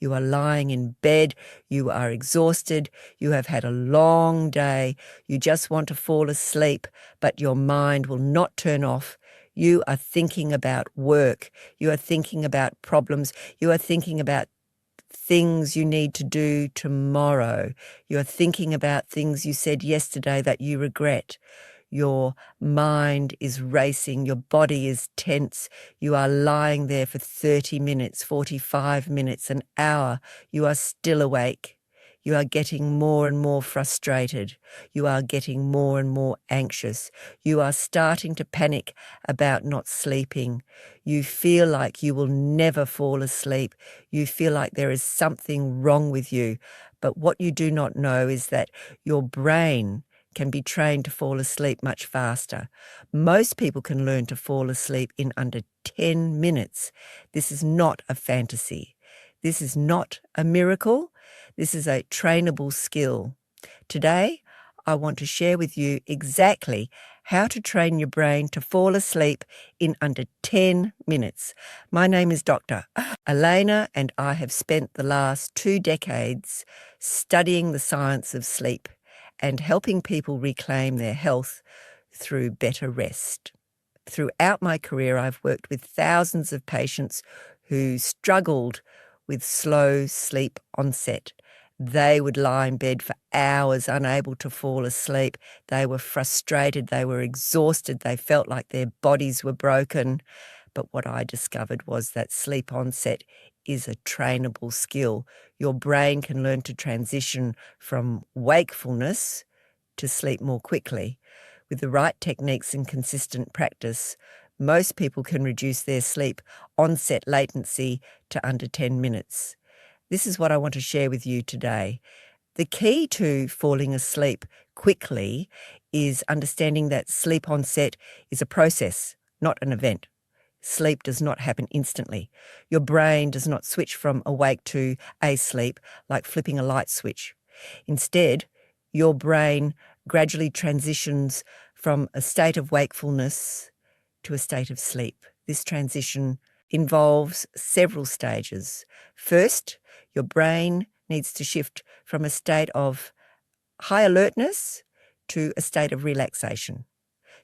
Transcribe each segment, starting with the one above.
You are lying in bed, you are exhausted, you have had a long day, you just want to fall asleep, but your mind will not turn off. You are thinking about work, you are thinking about problems, you are thinking about things you need to do tomorrow. You are thinking about things you said yesterday that you regret. Your mind is racing, your body is tense. You are lying there for 30 minutes, 45 minutes, an hour. You are still awake. You are getting more and more frustrated. You are getting more and more anxious. You are starting to panic about not sleeping. You feel like you will never fall asleep. You feel like there is something wrong with you. But what you do not know is that your brain can be trained to fall asleep much faster. Most people can learn to fall asleep in under 10 minutes. This is not a fantasy. This is not a miracle. This is a trainable skill. Today, I want to share with you exactly how to train your brain to fall asleep in under 10 minutes. My name is Dr. Elena, and I have spent the last 2 decades studying the science of sleep and helping people reclaim their health through better rest. Throughout my career, I've worked with thousands of patients who struggled with slow sleep onset. They would lie in bed for hours, unable to fall asleep. They were frustrated, they were exhausted, they felt like their bodies were broken. But what I discovered was that sleep onset is a trainable skill. Your brain can learn to transition from wakefulness to sleep more quickly. With the right techniques and consistent practice, most people can reduce their sleep onset latency to under 10 minutes. This is what I want to share with you today. The key to falling asleep quickly is understanding that sleep onset is a process, not an event. Sleep does not happen instantly. Your brain does not switch from awake to asleep like flipping a light switch. Instead, your brain gradually transitions from a state of wakefulness to a state of sleep. This transition involves several stages. First, your brain needs to shift from a state of high alertness to a state of relaxation.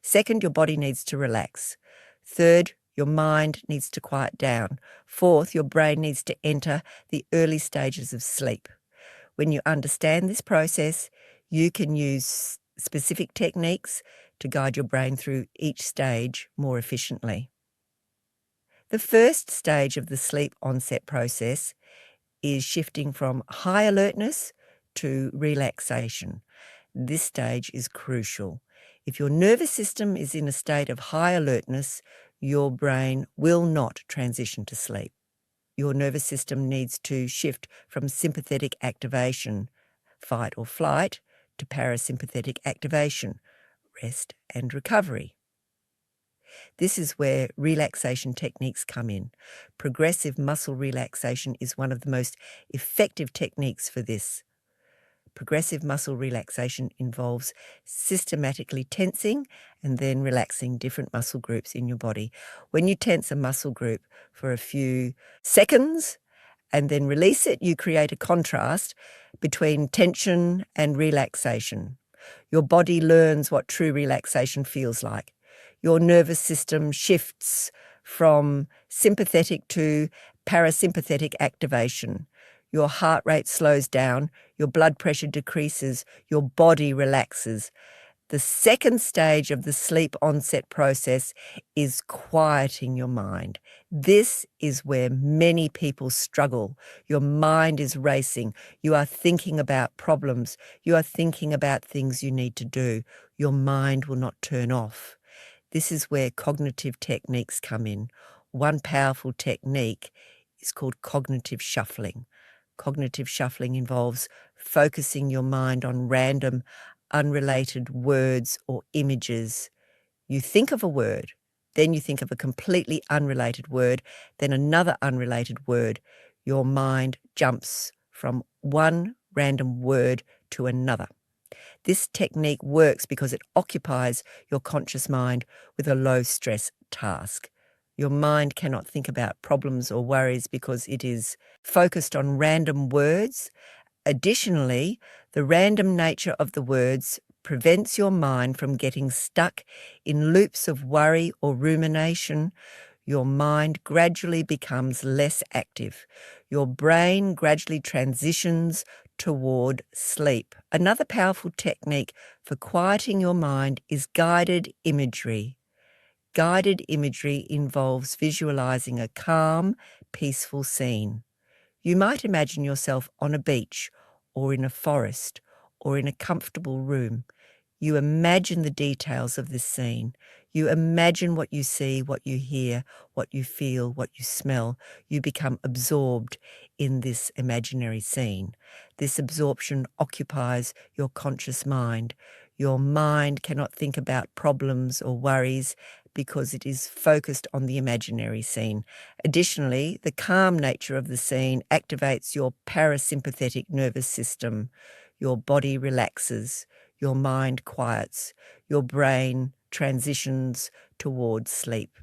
Second, your body needs to relax. Third, your mind needs to quiet down. Fourth, your brain needs to enter the early stages of sleep. When you understand this process, you can use specific techniques to guide your brain through each stage more efficiently. The first stage of the sleep onset process is shifting from high alertness to relaxation. This stage is crucial. If your nervous system is in a state of high alertness, your brain will not transition to sleep. Your nervous system needs to shift from sympathetic activation, fight or flight, to parasympathetic activation, rest and recovery. This is where relaxation techniques come in. Progressive muscle relaxation is one of the most effective techniques for this. Progressive muscle relaxation involves systematically tensing and then relaxing different muscle groups in your body. When you tense a muscle group for a few seconds and then release it, you create a contrast between tension and relaxation. Your body learns what true relaxation feels like. Your nervous system shifts from sympathetic to parasympathetic activation. Your heart rate slows down, your blood pressure decreases, your body relaxes. The second stage of the sleep onset process is quieting your mind. This is where many people struggle. Your mind is racing. You are thinking about problems. You are thinking about things you need to do. Your mind will not turn off. This is where cognitive techniques come in. One powerful technique is called cognitive shuffling. Cognitive shuffling involves focusing your mind on random, unrelated words or images. You think of a word, then you think of a completely unrelated word, then another unrelated word. Your mind jumps from one random word to another. This technique works because it occupies your conscious mind with a low-stress task. Your mind cannot think about problems or worries because it is focused on random words. Additionally, the random nature of the words prevents your mind from getting stuck in loops of worry or rumination. Your mind gradually becomes less active. Your brain gradually transitions toward sleep. Another powerful technique for quieting your mind is guided imagery. Guided imagery involves visualizing a calm, peaceful scene. You might imagine yourself on a beach or in a forest or in a comfortable room. You imagine the details of this scene. You imagine what you see, what you hear, what you feel, what you smell. You become absorbed in this imaginary scene. This absorption occupies your conscious mind. Your mind cannot think about problems or worries because it is focused on the imaginary scene. Additionally, the calm nature of the scene activates your parasympathetic nervous system. Your body relaxes. Your mind quiets, your brain transitions towards sleep.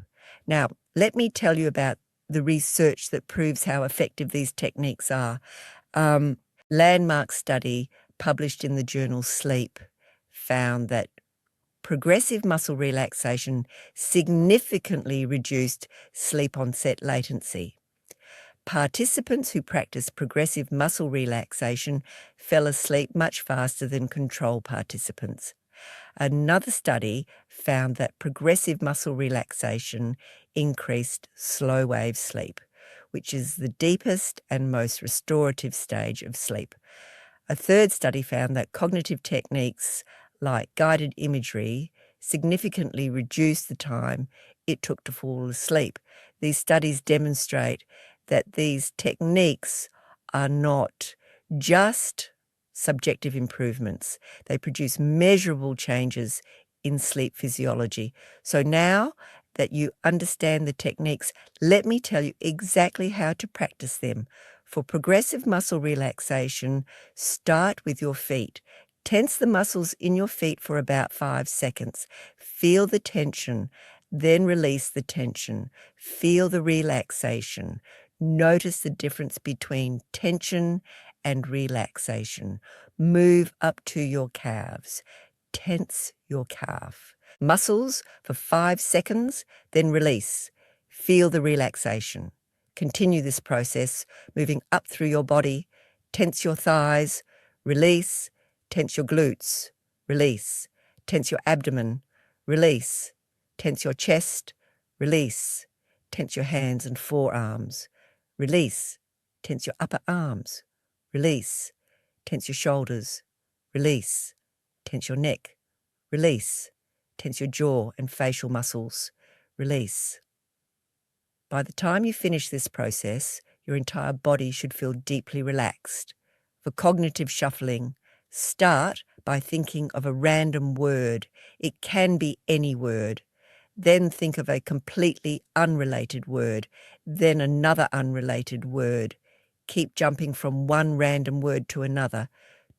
Now, let me tell you about the research that proves how effective these techniques are. Landmark study published in the journal Sleep found that progressive muscle relaxation significantly reduced sleep onset latency. Participants who practiced progressive muscle relaxation fell asleep much faster than control participants. Another study found that progressive muscle relaxation increased slow wave sleep, which is the deepest and most restorative stage of sleep. A third study found that cognitive techniques like guided imagery significantly reduced the time it took to fall asleep. These studies demonstrate that these techniques are not just subjective improvements. They produce measurable changes in sleep physiology. So now that you understand the techniques, let me tell you exactly how to practice them. For progressive muscle relaxation, start with your feet. Tense the muscles in your feet for about 5 seconds. Feel the tension, then release the tension. Feel the relaxation. Notice the difference between tension and relaxation. Move up to your calves. Tense your calf. Muscles for 5 seconds, then release. Feel the relaxation. Continue this process, moving up through your body. Tense your thighs. Release. Tense your glutes. Release. Tense your abdomen. Release. Tense your chest. Release. Tense your hands and forearms. Release. Tense your upper arms. Release. Tense your shoulders. Release. Tense your neck. Release. Tense your jaw and facial muscles. Release. By the time you finish this process, your entire body should feel deeply relaxed. For cognitive shuffling, start by thinking of a random word. It can be any word. Then think of a completely unrelated word, then another unrelated word. Keep jumping from one random word to another.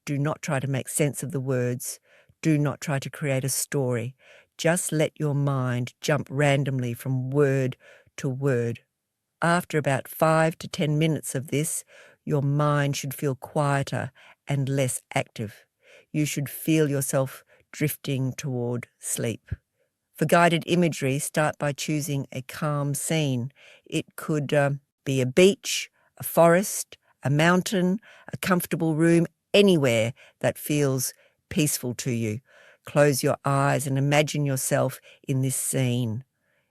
Do not try to make sense of the words. Do not try to create a story. Just let your mind jump randomly from word to word. After about 5 to 10 minutes of this, your mind should feel quieter and less active. You should feel yourself drifting toward sleep. For guided imagery, start by choosing a calm scene. It could be a beach, a forest, a mountain, a comfortable room, anywhere that feels peaceful to you. Close your eyes and imagine yourself in this scene.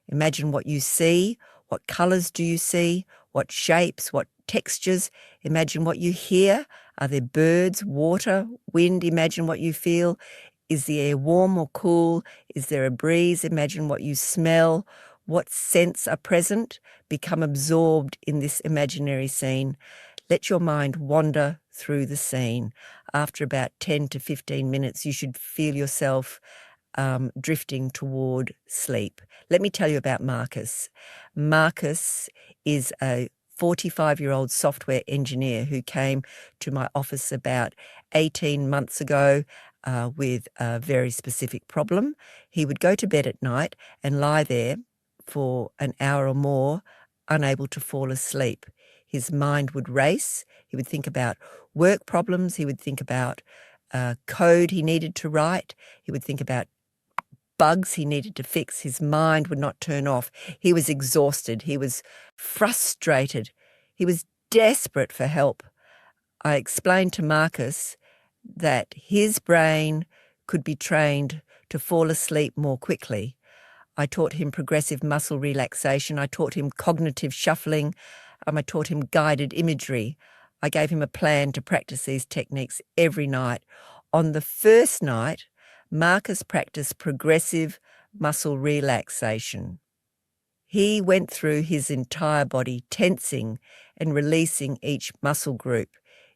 Imagine what you see. What colours do you see? What shapes? What textures? Imagine what you hear. Are there birds, water, wind? Imagine what you feel. Is the air warm or cool? Is there a breeze? Imagine what you smell. What scents are present? Become absorbed in this imaginary scene. Let your mind wander through the scene. After about 10 to 15 minutes, you should feel yourself drifting toward sleep. Let me tell you about Marcus. Marcus is a 45-year-old software engineer who came to my office about 18 months ago with a very specific problem. He would go to bed at night and lie there for an hour or more, unable to fall asleep. His mind would race. He would think about work problems. He would think about code he needed to write. He would think about bugs he needed to fix. His mind would not turn off. He was exhausted. He was frustrated. He was desperate for help. I explained to Marcus that his brain could be trained to fall asleep more quickly. I taught him progressive muscle relaxation. I taught him cognitive shuffling. I taught him guided imagery. I gave him a plan to practice these techniques every night. On the first night, Marcus practiced progressive muscle relaxation. He went through his entire body, tensing and releasing each muscle group.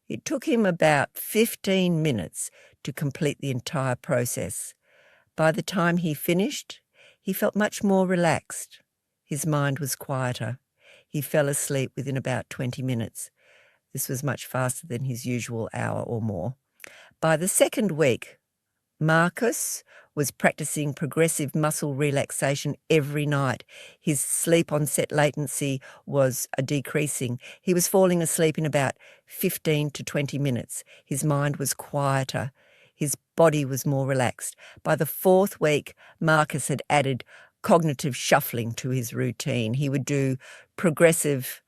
It took him about 15 minutes to complete the entire process. By the time he finished, he felt much more relaxed. His mind was quieter. He fell asleep within about 20 minutes. This was much faster than his usual hour or more. By the second week, Marcus was practicing progressive muscle relaxation every night. His sleep onset latency was decreasing. He was falling asleep in about 15 to 20 minutes. His mind was quieter. His body was more relaxed. By the fourth week, Marcus had added cognitive shuffling to his routine. He would do progressive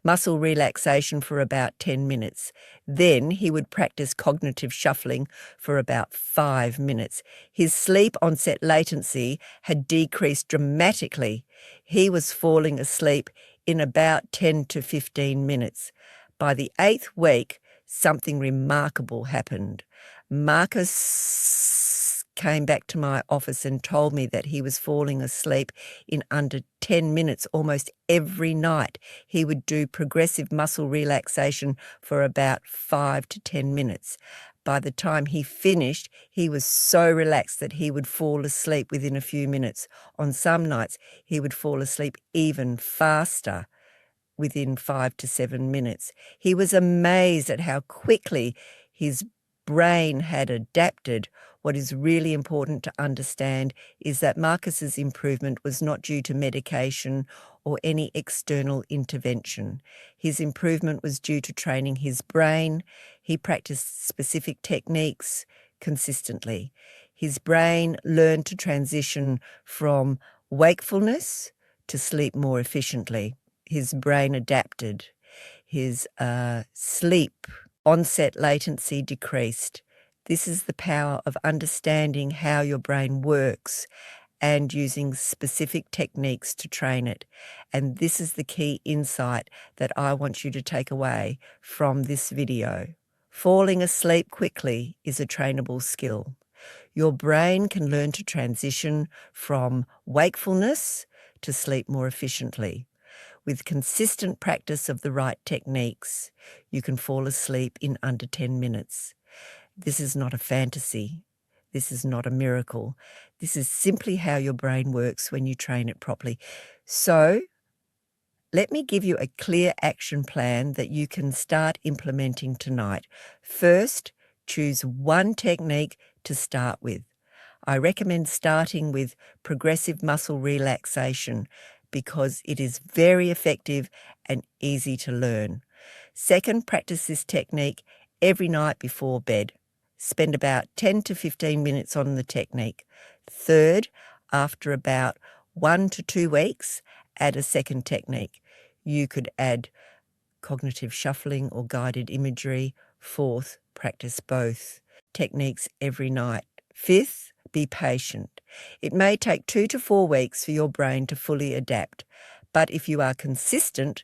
muscle relaxation for about 10 minutes. Then he would practice cognitive shuffling for about 5 minutes. His sleep onset latency had decreased dramatically. He was falling asleep in about 10 to 15 minutes. By the 8th week, something remarkable happened. Marcus came back to my office and told me that he was falling asleep in under 10 minutes almost every night. He would do progressive muscle relaxation for about 5 to 10 minutes. By the time he finished, he was so relaxed that he would fall asleep within a few minutes. On some nights, he would fall asleep even faster, within 5 to 7 minutes. He was amazed at how quickly his brain had adapted. What is really important to understand is that Marcus's improvement was not due to medication or any external intervention. His improvement was due to training his brain. He practiced specific techniques consistently. His brain learned to transition from wakefulness to sleep more efficiently. His brain adapted. His sleep onset latency decreased. This is the power of understanding how your brain works and using specific techniques to train it. And this is the key insight that I want you to take away from this video. Falling asleep quickly is a trainable skill. Your brain can learn to transition from wakefulness to sleep more efficiently. With consistent practice of the right techniques, you can fall asleep in under 10 minutes. This is not a fantasy. This is not a miracle. This is simply how your brain works when you train it properly. So, let me give you a clear action plan that you can start implementing tonight. First, choose one technique to start with. I recommend starting with progressive muscle relaxation because it is very effective and easy to learn. Second, practice this technique every night before bed. Spend about 10 to 15 minutes on the technique. Third, after about 1 to 2 weeks, add a second technique. You could add cognitive shuffling or guided imagery. Fourth, practice both techniques every night. Fifth, be patient. It may take 2 to 4 weeks for your brain to fully adapt, but if you are consistent,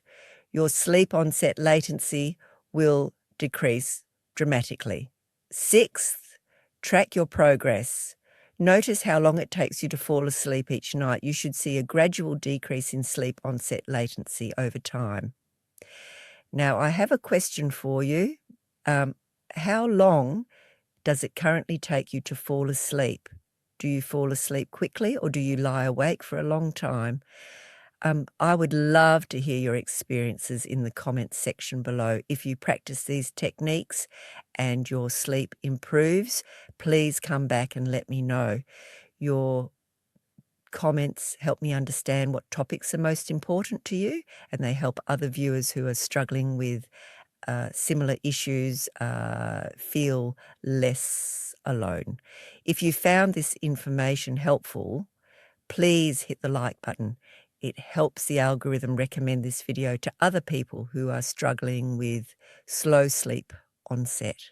your sleep onset latency will decrease dramatically. Sixth, track your progress. Notice how long it takes you to fall asleep each night. You should see a gradual decrease in sleep onset latency over time. Now, I have a question for you. How long does it currently take you to fall asleep? Do you fall asleep quickly or do you lie awake for a long time? I would love to hear your experiences in the comments section below. If you practice these techniques and your sleep improves, please come back and let me know. Your comments help me understand what topics are most important to you, and they help other viewers who are struggling with similar issues feel less alone. If you found this information helpful, please hit the like button. It helps the algorithm recommend this video to other people who are struggling with slow sleep onset.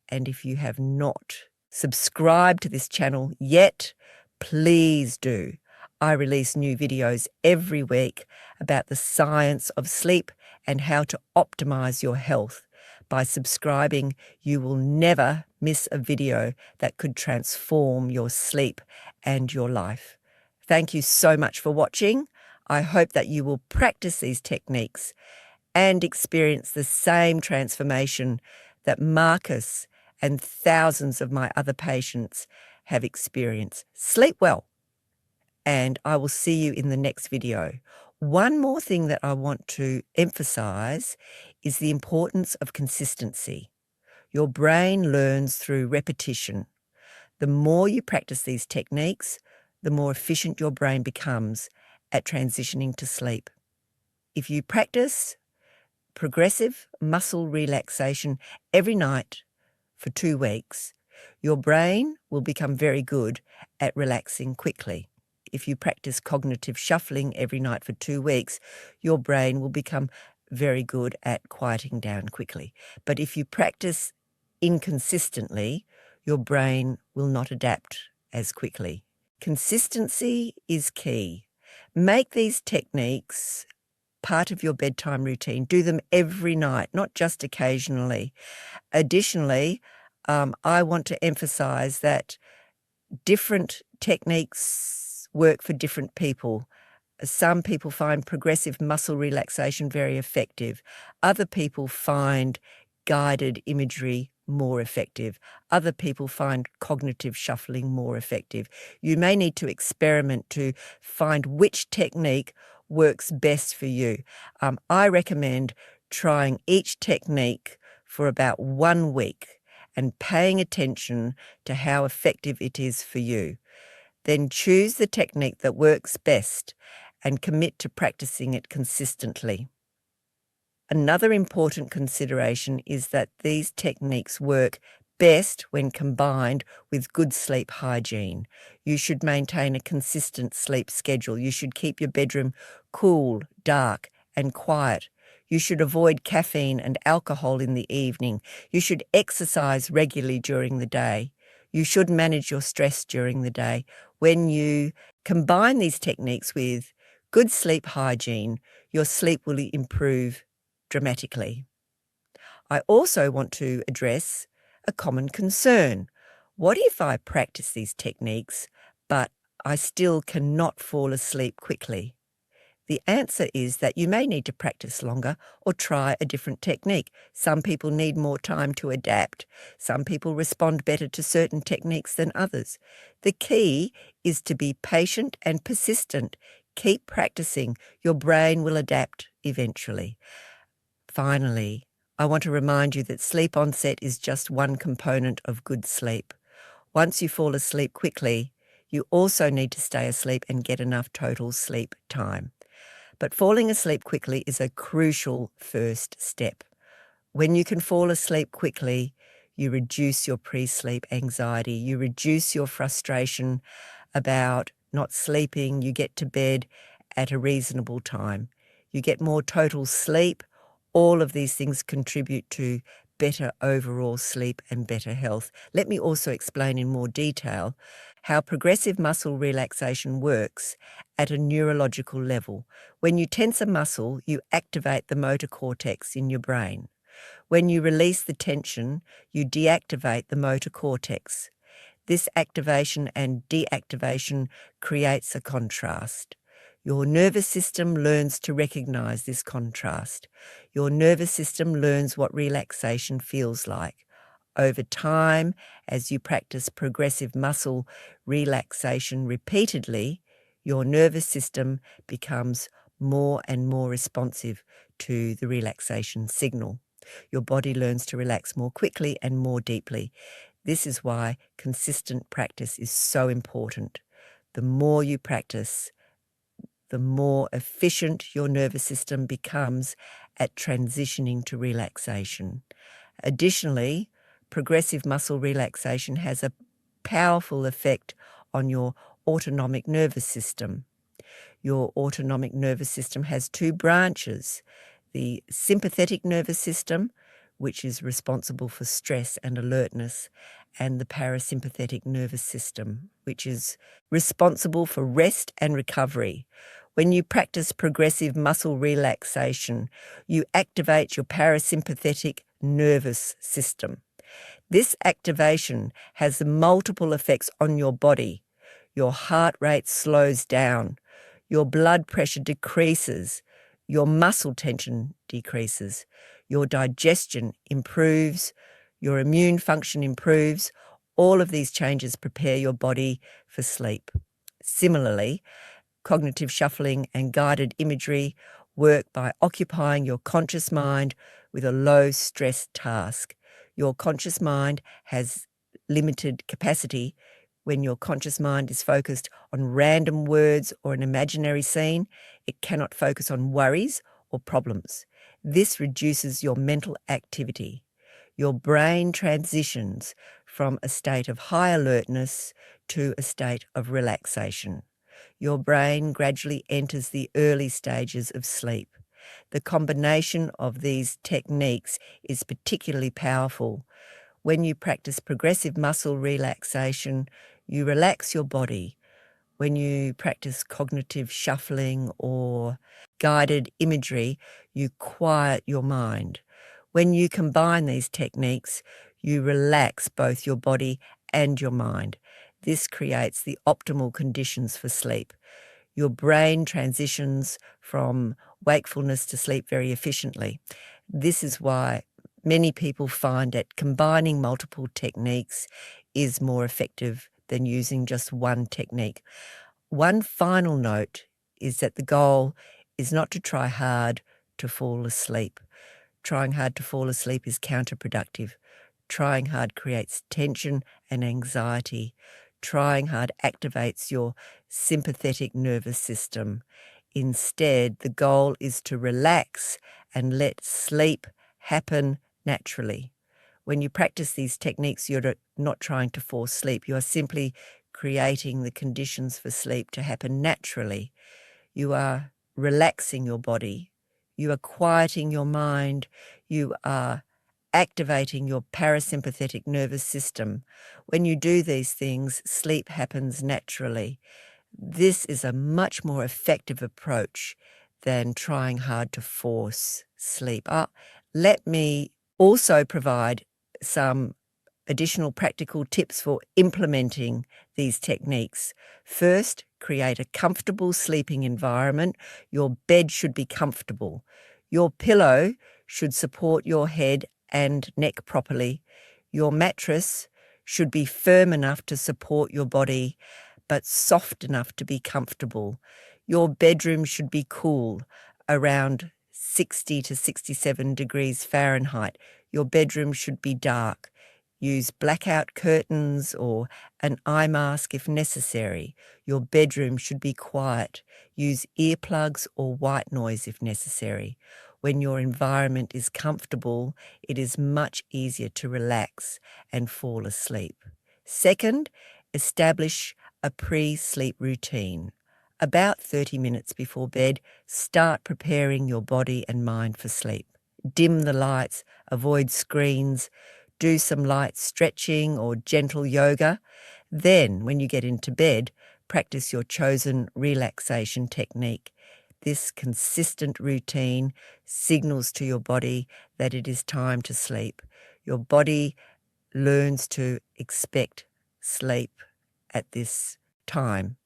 And if you have not subscribed to this channel yet, please do. I release new videos every week about the science of sleep and how to optimize your health. By subscribing, you will never miss a video that could transform your sleep and your life. Thank you so much for watching. I hope that you will practice these techniques and experience the same transformation that Marcus and thousands of my other patients have experienced. Sleep well, and I will see you in the next video. One more thing that I want to emphasize is the importance of consistency. Your brain learns through repetition. The more you practice these techniques, the more efficient your brain becomes at transitioning to sleep. If you practice progressive muscle relaxation every night for 2 weeks, your brain will become very good at relaxing quickly. If you practice cognitive shuffling every night for 2 weeks, your brain will become very good at quieting down quickly. But if you practice inconsistently, your brain will not adapt as quickly. Consistency is key. Make these techniques part of your bedtime routine. Do them every night, not just occasionally. Additionally, I want to emphasize that different techniques work for different people. Some people find progressive muscle relaxation very effective. Other people find guided imagery more effective. Other people find cognitive shuffling more effective. You may need to experiment to find which technique works best for you. I recommend trying each technique for about 1 week and paying attention to how effective it is for you. Then choose the technique that works best and commit to practicing it consistently. Another important consideration is that these techniques work best when combined with good sleep hygiene. You should maintain a consistent sleep schedule. You should keep your bedroom cool, dark, and quiet. You should avoid caffeine and alcohol in the evening. You should exercise regularly during the day. You should manage your stress during the day. When you combine these techniques with good sleep hygiene, your sleep will improve dramatically. I also want to address a common concern. What if I practice these techniques, but I still cannot fall asleep quickly? The answer is that you may need to practice longer or try a different technique. Some people need more time to adapt. Some people respond better to certain techniques than others. The key is to be patient and persistent. Keep practicing. Your brain will adapt eventually. Finally, I want to remind you that sleep onset is just one component of good sleep. Once you fall asleep quickly, you also need to stay asleep and get enough total sleep time. But falling asleep quickly is a crucial first step. When you can fall asleep quickly, you reduce your pre-sleep anxiety, you reduce your frustration about not sleeping, you get to bed at a reasonable time. You get more total sleep. All of these things contribute to better overall sleep and better health. Let me also explain in more detail how progressive muscle relaxation works at a neurological level. When you tense a muscle, you activate the motor cortex in your brain. When you release the tension, you deactivate the motor cortex. This activation and deactivation creates a contrast. Your nervous system learns to recognize this contrast. Your nervous system learns what relaxation feels like. Over time, as you practice progressive muscle relaxation repeatedly, your nervous system becomes more and more responsive to the relaxation signal. Your body learns to relax more quickly and more deeply. This is why consistent practice is so important. The more you practice, the more efficient your nervous system becomes at transitioning to relaxation. Additionally, progressive muscle relaxation has a powerful effect on your autonomic nervous system. Your autonomic nervous system has two branches: the sympathetic nervous system, which is responsible for stress and alertness, and the parasympathetic nervous system, which is responsible for rest and recovery. When you practice progressive muscle relaxation, you activate your parasympathetic nervous system. This activation has multiple effects on your body. Your heart rate slows down, your blood pressure decreases, your muscle tension decreases, your digestion improves, your immune function improves. All of these changes prepare your body for sleep. Similarly, cognitive shuffling and guided imagery work by occupying your conscious mind with a low-stress task. Your conscious mind has limited capacity. When your conscious mind is focused on random words or an imaginary scene, it cannot focus on worries or problems. This reduces your mental activity. Your brain transitions from a state of high alertness to a state of relaxation. Your brain gradually enters the early stages of sleep. The combination of these techniques is particularly powerful. When you practice progressive muscle relaxation, you relax your body. When you practice cognitive shuffling or guided imagery, you quiet your mind. When you combine these techniques, you relax both your body and your mind. This creates the optimal conditions for sleep. Your brain transitions from wakefulness to sleep very efficiently. This is why many people find that combining multiple techniques is more effective than using just one technique. One final note is that the goal is not to try hard to fall asleep. Trying hard to fall asleep is counterproductive. Trying hard creates tension and anxiety. Trying hard activates your sympathetic nervous system. Instead, the goal is to relax and let sleep happen naturally. When you practice these techniques, you're not trying to force sleep. You are simply creating the conditions for sleep to happen naturally. You are relaxing your body. You are quieting your mind. You are activating your parasympathetic nervous system. When you do these things, sleep happens naturally. This is a much more effective approach than trying hard to force sleep. Let me also provide some additional practical tips for implementing these techniques. First, create a comfortable sleeping environment. Your bed should be comfortable. Your pillow should support your head and neck properly. Your mattress should be firm enough to support your body, but soft enough to be comfortable. Your bedroom should be cool, around 60 to 67 degrees Fahrenheit. Your bedroom should be dark. Use blackout curtains or an eye mask if necessary. Your bedroom should be quiet. Use earplugs or white noise if necessary. When your environment is comfortable, it is much easier to relax and fall asleep. Second, establish a pre-sleep routine. About 30 minutes before bed, start preparing your body and mind for sleep. Dim the lights, avoid screens, do some light stretching or gentle yoga. Then, when you get into bed, practice your chosen relaxation technique. This consistent routine signals to your body that it is time to sleep. Your body learns to expect sleep at this time.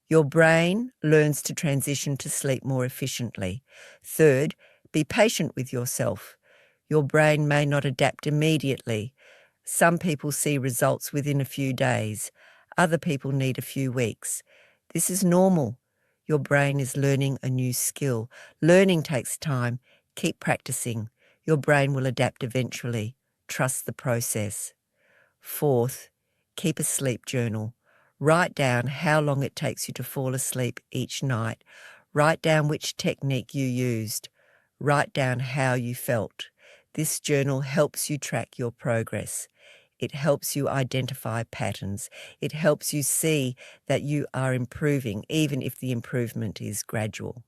Your brain learns to transition to sleep more efficiently. Third, be patient with yourself. Your brain may not adapt immediately. Some people see results within a few days. Other people need a few weeks. This is normal. Your brain is learning a new skill. Learning takes time. Keep practicing. Your brain will adapt eventually. Trust the process. Fourth, keep a sleep journal. Write down how long it takes you to fall asleep each night. Write down which technique you used. Write down how you felt. This journal helps you track your progress. It helps you identify patterns. It helps you see that you are improving, even if the improvement is gradual.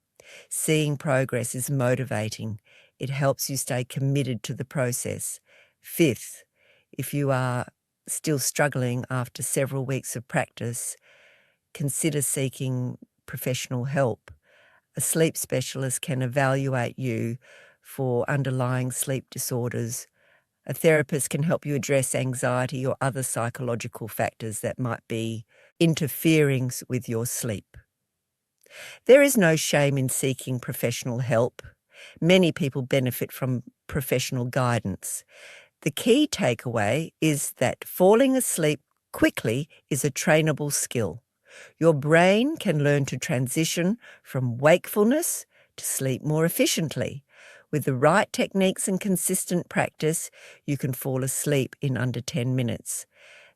Seeing progress is motivating. It helps you stay committed to the process. Fifth, if you are still struggling after several weeks of practice, consider seeking professional help. A sleep specialist can evaluate you for underlying sleep disorders. A therapist can help you address anxiety or other psychological factors that might be interfering with your sleep. There is no shame in seeking professional help. Many people benefit from professional guidance. The key takeaway is that falling asleep quickly is a trainable skill. Your brain can learn to transition from wakefulness to sleep more efficiently. With the right techniques and consistent practice, you can fall asleep in under 10 minutes.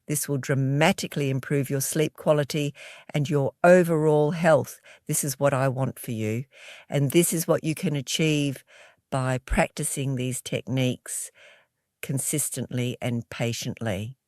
This will dramatically improve your sleep quality and your overall health. This is what I want for you. And this is what you can achieve by practicing these techniques consistently and patiently.